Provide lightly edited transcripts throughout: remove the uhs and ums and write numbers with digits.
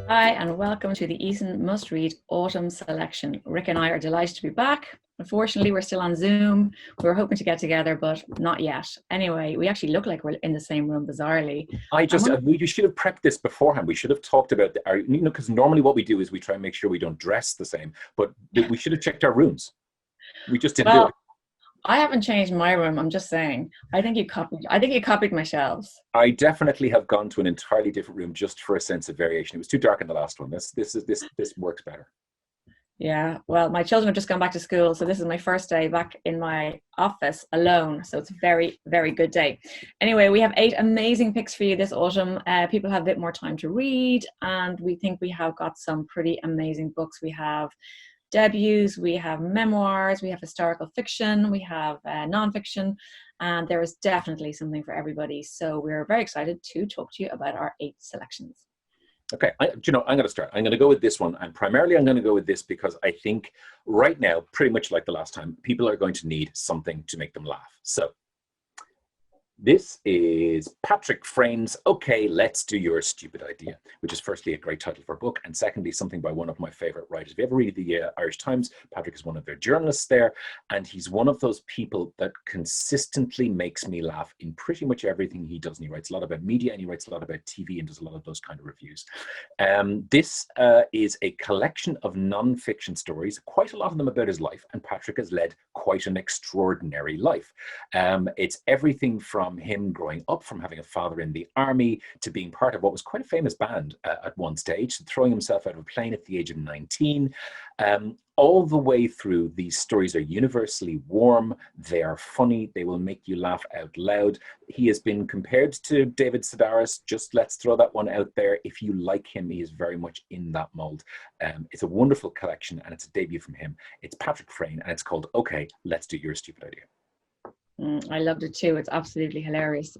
Hi, and welcome to the Eason Must Read Autumn Selection. Rick and I are delighted to be back. Unfortunately, we're still on Zoom. We were hoping to get together, but not yet. Anyway, we actually look like we're in the same room, bizarrely. We should have prepped this beforehand. We should have talked about because normally what we do is we try and make sure we don't dress the same, but we should have checked our rooms. We just didn't do it. I haven't changed my room. I'm just saying. I think you copied my shelves. I definitely have gone to an entirely different room just for a sense of variation. It was too dark in the last one. This works better. Yeah, well, my children have just gone back to school, so this is my first day back in my office alone. So it's a very, very good day. Anyway, we have 8 amazing picks for you this autumn. People have a bit more time to read, and we think we have got some pretty amazing books. We have debuts, we have memoirs, we have historical fiction, we have nonfiction, and there is definitely something for everybody. So we're very excited to talk to you about our 8 selections. Okay, I'm going to start. I'm going to go with this one, and primarily I'm going to go with this because I think right now, pretty much like the last time, people are going to need something to make them laugh. So this is Patrick Frayn's Okay, Let's Do Your Stupid Idea, which is firstly a great title for a book, and secondly something by one of my favorite writers. If you ever read the Irish Times, Patrick is one of their journalists there, and he's one of those people that consistently makes me laugh in pretty much everything he does. And he writes a lot about media, and he writes a lot about TV, and does a lot of those kind of reviews. This is a collection of non-fiction stories, quite a lot of them about his life, and Patrick has led quite an extraordinary life. It's everything from him growing up, from having a father in the army, to being part of what was quite a famous band at one stage, to throwing himself out of a plane at the age of 19. All the way through, these stories are universally warm, they are funny, they will make you laugh out loud. He has been compared to David Sedaris, just let's throw that one out there. If you like him, he is very much in that mold. It's a wonderful collection, and it's a debut from him. It's Patrick Frayne, and it's called Okay, Let's Do Your Stupid Idea. I loved it too. It's absolutely hilarious.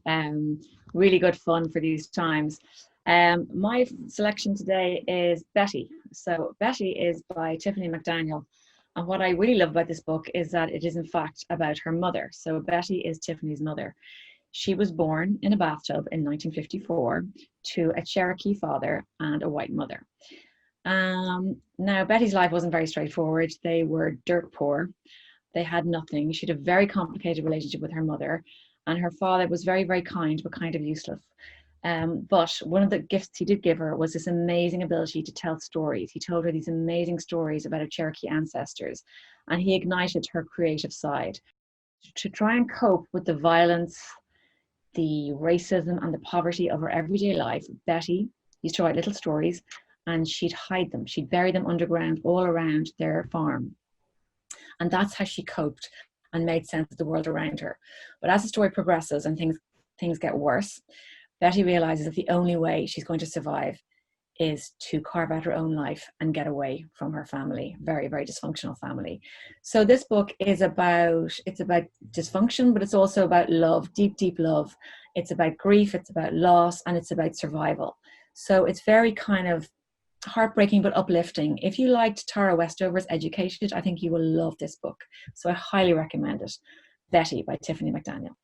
Really good fun for these times. My selection today is Betty. So Betty is by Tiffany Mcdaniel. And what I really love about this book is that it is in fact about her mother. So Betty is Tiffany's mother. She was born in a bathtub in 1954 to a Cherokee father and a white mother. Now Betty's life wasn't very straightforward. They were dirt poor. They had nothing. She had a very complicated relationship with her mother, and her father was very, very kind, but kind of useless. But one of the gifts he did give her was this amazing ability to tell stories. He told her these amazing stories about her Cherokee ancestors, and he ignited her creative side. To try and cope with the violence, the racism, and the poverty of her everyday life, Betty used to write little stories, and she'd hide them. She'd bury them underground all around their farm. And that's how she coped and made sense of the world around her. But as the story progresses and things get worse, Betty realizes that the only way she's going to survive is to carve out her own life and get away from her family, very, very dysfunctional family. So this book is about dysfunction, but it's also about love, deep, deep love. It's about grief, it's about loss, and it's about survival. So it's very kind of heartbreaking but uplifting. If you liked Tara Westover's Educated, I think you will love this book. So I highly recommend it. Betty by Tiffany Mcdaniel.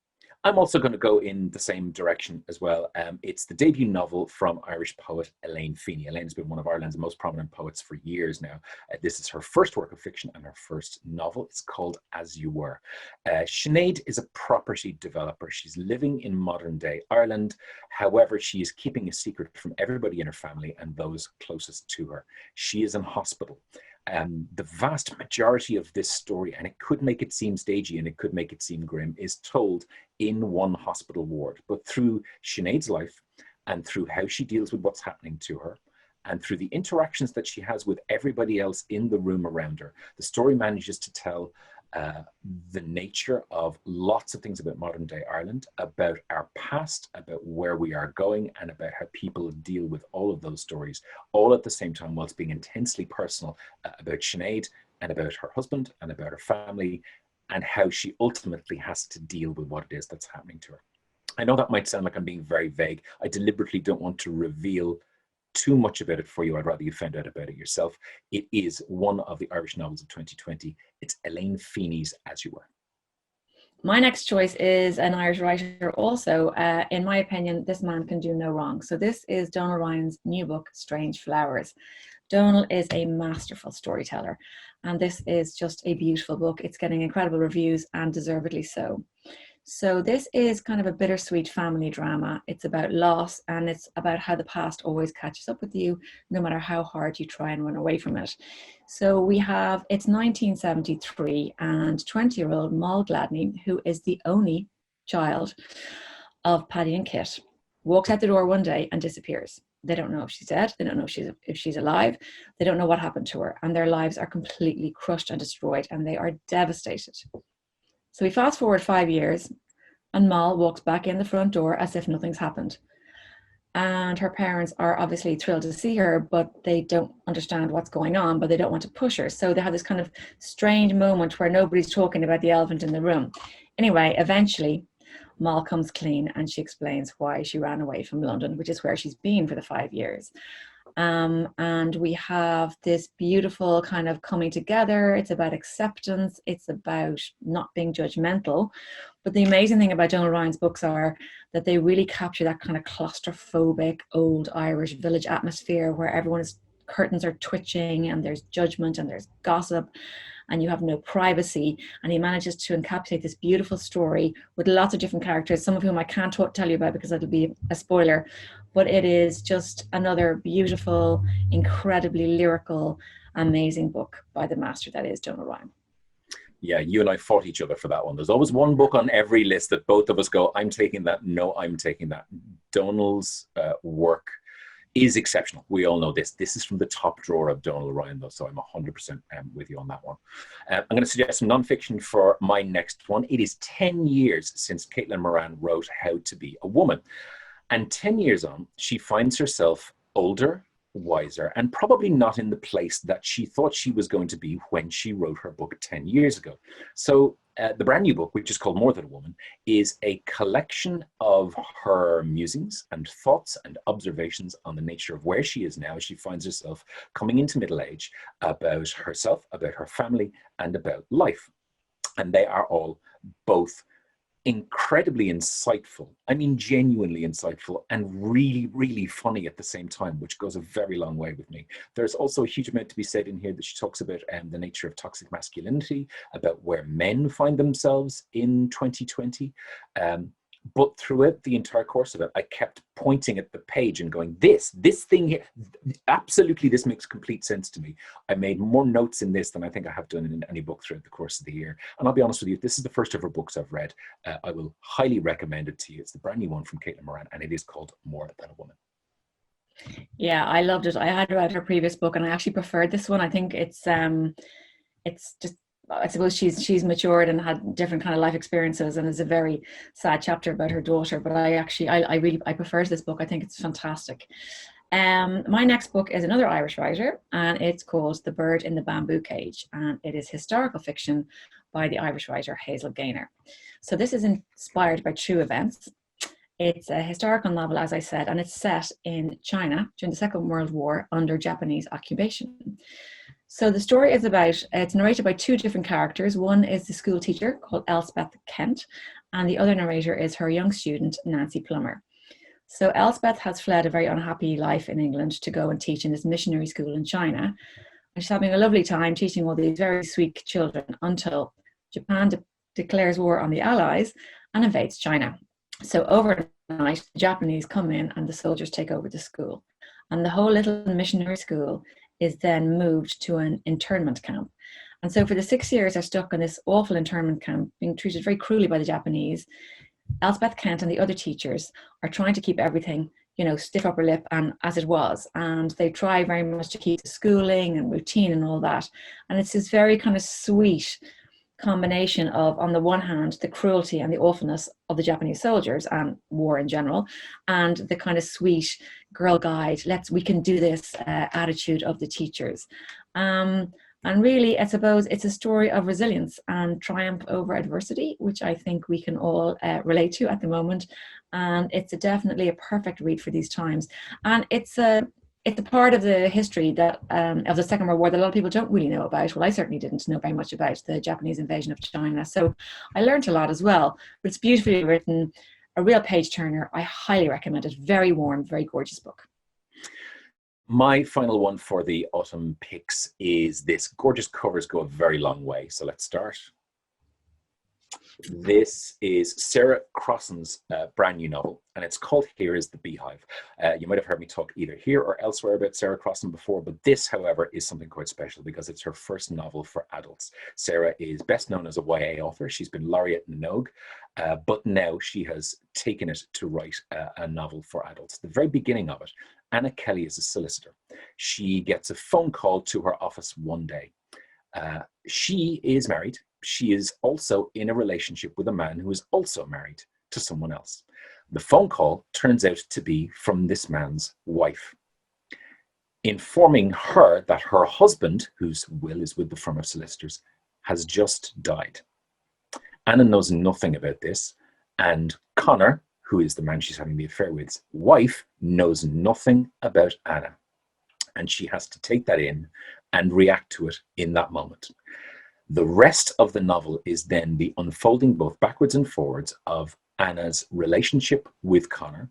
I'm also going to go in the same direction as well. It's the debut novel from Irish poet Elaine Feeney. Elaine has been one of Ireland's most prominent poets for years now. This is her first work of fiction and her first novel. It's called As You Were. Sinead is a property developer. She's living in modern day Ireland. However, she is keeping a secret from everybody in her family and those closest to her. She is in hospital. The vast majority of this story, and it could make it seem stagey and it could make it seem grim, is told in one hospital ward. But through Sinead's life and through how she deals with what's happening to her and through the interactions that she has with everybody else in the room around her, the story manages to tell the nature of lots of things about modern day Ireland, about our past, about where we are going, and about how people deal with all of those stories, all at the same time, whilst being intensely personal about Sinead and about her husband and about her family, and how she ultimately has to deal with what it is that's happening to her. I know that might sound like I'm being very vague. I deliberately don't want to reveal too much about it for you. I'd rather you found out about it yourself. It is one of the Irish novels of 2020. It's Elaine Feeney's As You Were. My next choice is an Irish writer also. In my opinion, this man can do no wrong. So this is Donal Ryan's new book, Strange Flowers. Donal is a masterful storyteller, and this is just a beautiful book. It's getting incredible reviews, and deservedly so. So this is kind of a bittersweet family drama. It's about loss, and it's about how the past always catches up with you, no matter how hard you try and run away from it. So it's 1973, and 20-year-old Moll Gladney, who is the only child of Paddy and Kit, walks out the door one day and disappears. They don't know if she's dead. They don't know if she's alive. They don't know what happened to her, and their lives are completely crushed and destroyed, and they are devastated. So we fast forward 5 years, and Moll walks back in the front door as if nothing's happened. And her parents are obviously thrilled to see her, but they don't understand what's going on, but they don't want to push her. So they have this kind of strange moment where nobody's talking about the elephant in the room. Anyway, eventually, Moll comes clean, and she explains why she ran away from London, which is where she's been for the 5 years. And we have this beautiful kind of coming together. It's about acceptance. It's about not being judgmental. But the amazing thing about Donal Ryan's books are that they really capture that kind of claustrophobic old Irish village atmosphere where curtains are twitching, and there's judgment, and there's gossip, and you have no privacy. And he manages to encapsulate this beautiful story with lots of different characters, some of whom I can't tell you about because that'll be a spoiler. But it is just another beautiful, incredibly lyrical, amazing book by the master that is Donal Ryan. Yeah, you and I fought each other for that one. There's always one book on every list that both of us go, I'm taking that. No, I'm taking that. Donal's work is exceptional. We all know this. This is from the top drawer of Donal Ryan, though, so I'm 100% with you on that one. I'm going to suggest some nonfiction for my next one. It is 10 years since Caitlin Moran wrote How to Be a Woman. And 10 years on, she finds herself older, wiser, and probably not in the place that she thought she was going to be when she wrote her book 10 years ago. So the brand new book, which is called More Than a Woman, is a collection of her musings and thoughts and observations on the nature of where she is now as she finds herself coming into middle age, about herself, about her family, and about life. And they are all both incredibly insightful, I mean genuinely insightful, and really, really funny at the same time, which goes a very long way with me. There's also a huge amount to be said in here that she talks about the nature of toxic masculinity, about where men find themselves in 2020. But throughout the entire course of it, I kept pointing at the page and going, this thing here, absolutely, this makes complete sense to me. I made more notes in this than I think I have done in any book throughout the course of the year. And I'll be honest with you, this is the first of her books I've read. I will highly recommend it to you. It's the brand new one from Caitlin Moran, and it is called More Than a Woman. Yeah, I loved it. I had read her previous book, and I actually preferred this one. I think it's just, I suppose she's matured and had different kind of life experiences, and is a very sad chapter about her daughter. But I prefer this book. I think it's fantastic. My next book is another Irish writer, and it's called The Bird in the Bamboo Cage, and it is historical fiction by the Irish writer Hazel Gaynor. So this is inspired by true events. It's a historical novel, as I said, and it's set in China during the Second World War under Japanese occupation. So the story is it's narrated by two different characters. One is the school teacher called Elspeth Kent, and the other narrator is her young student, Nancy Plummer. So Elspeth has fled a very unhappy life in England to go and teach in this missionary school in China. And she's having a lovely time teaching all these very sweet children until Japan declares war on the Allies and invades China. So overnight, the Japanese come in and the soldiers take over the school. And the whole little missionary school is then moved to an internment camp. And so for the 6 years they're stuck in this awful internment camp, being treated very cruelly by the Japanese. Elspeth Kent and the other teachers are trying to keep everything, stiff upper lip and as it was. And they try very much to keep the schooling and routine and all that. And it's this very kind of sweet combination of, on the one hand, the cruelty and the awfulness of the Japanese soldiers and war in general, and the kind of sweet girl guide, we can do this attitude of the teachers. And really, I suppose it's a story of resilience and triumph over adversity, which I think we can all relate to at the moment. And it's definitely a perfect read for these times. And it's a it's a part of the history that of the Second World War that a lot of people don't really know about. Well, I certainly didn't know very much about the Japanese invasion of China. So I learned a lot as well. But it's beautifully written, a real page turner. I highly recommend it. Very warm, very gorgeous book. My final one for the autumn picks is this. Gorgeous covers go a very long way. So let's start. This is Sarah Crossan's brand new novel, and it's called Here is the Beehive. You might have heard me talk either here or elsewhere about Sarah Crossan before, but this, however, is something quite special because it's her first novel for adults. Sarah is best known as a YA author. She's been laureate Minogue, but now she has taken it to write a novel for adults. The very beginning of it, Anna Kelly is a solicitor. She gets a phone call to her office one day. She is married. She is also in a relationship with a man who is also married to someone else. The phone call turns out to be from this man's wife, informing her that her husband, whose will is with the firm of solicitors, has just died. Anna knows nothing about this, and Connor, who is the man she's having the affair with's wife, knows nothing about Anna. And she has to take that in and react to it in that moment. The rest of the novel is then the unfolding both backwards and forwards of Anna's relationship with Connor,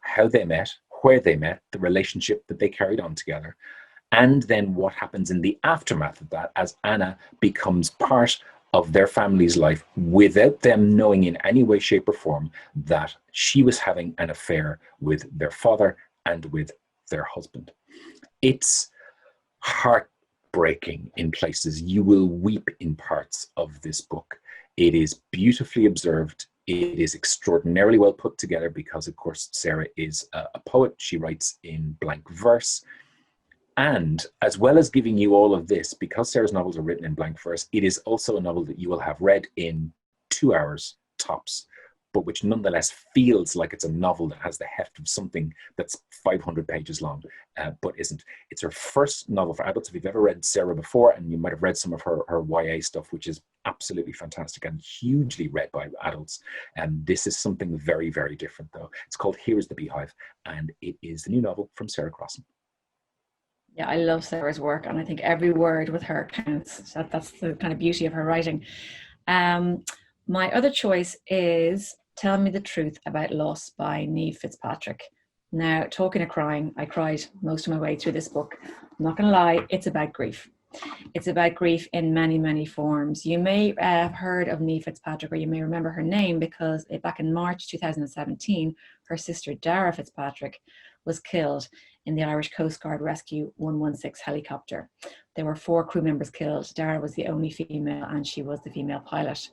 how they met, where they met, the relationship that they carried on together, and then what happens in the aftermath of that as Anna becomes part of their family's life without them knowing in any way, shape, or form that she was having an affair with their father and with their husband. It's heartbreaking in places. You will weep in parts of this book. It is beautifully observed. It is extraordinarily well put together because, of course, Sarah is a poet. She writes in blank verse. And as well as giving you all of this, because Sarah's novels are written in blank verse, it is also a novel that you will have read in 2 hours tops, but which nonetheless feels like it's a novel that has the heft of something that's 500 pages long, but isn't. It's her first novel for adults. If you've ever read Sarah before, and you might have read some of her YA stuff, which is absolutely fantastic and hugely read by adults, and this is something very, very different, though. It's called Here is the Beehive, and it is the new novel from Sarah Crossan. Yeah, I love Sarah's work, and I think every word with her counts. So that's the kind of beauty of her writing. My other choice is Tell Me the Truth About Loss by Niamh Fitzpatrick. Now, talking of crying, I cried most of my way through this book. I'm not going to lie, it's about grief. It's about grief in many, many forms. You may have heard of Niamh Fitzpatrick, or you may remember her name because back in March 2017, her sister Dara Fitzpatrick was killed in the Irish Coast Guard Rescue 116 helicopter. There were 4 crew members killed. Dara was the only female, and she was the female pilot.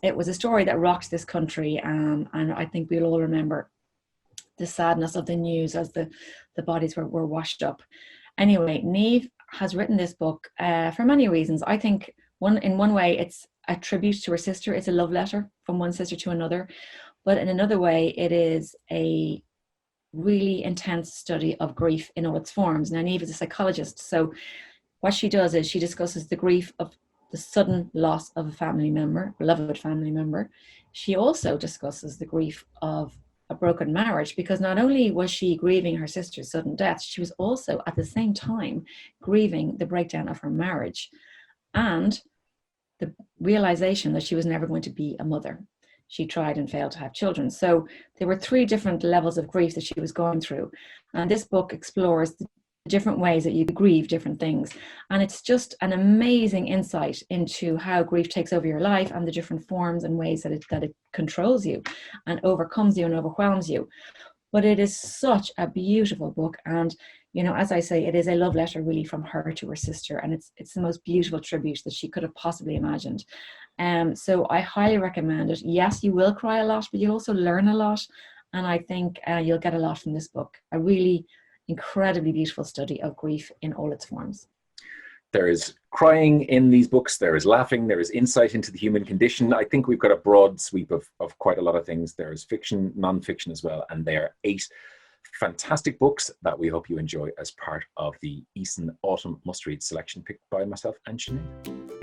It was a story that rocked this country, and I think we'll all remember the sadness of the news as the bodies were washed up. Anyway, Niamh has written this book for many reasons. I think in one way it's a tribute to her sister. It's a love letter from one sister to another. But in another way, it is a really intense study of grief in all its forms. Now, Niamh is a psychologist, so what she does is she discusses the grief of the sudden loss of a family member, beloved family member. She also discusses the grief of a broken marriage, because not only was she grieving her sister's sudden death, she was also at the same time grieving the breakdown of her marriage and the realization that she was never going to be a mother. She tried and failed to have children. So there were 3 different levels of grief that she was going through. And this book explores the different ways that you grieve different things. And it's just an amazing insight into how grief takes over your life and the different forms and ways that it controls you and overcomes you and overwhelms you. But it is such a beautiful book. And, you know, as I say, it is a love letter really from her to her sister. And it's the most beautiful tribute that she could have possibly imagined. So I highly recommend it. Yes, you will cry a lot, but you'll also learn a lot. And I think you'll get a lot from this book. A really incredibly beautiful study of grief in all its forms. There is crying in these books, there is laughing, there is insight into the human condition. I think we've got a broad sweep of quite a lot of things. There is fiction, non-fiction as well, and there are 8 fantastic books that we hope you enjoy as part of the Eason Autumn Must Read selection picked by myself and Sinead.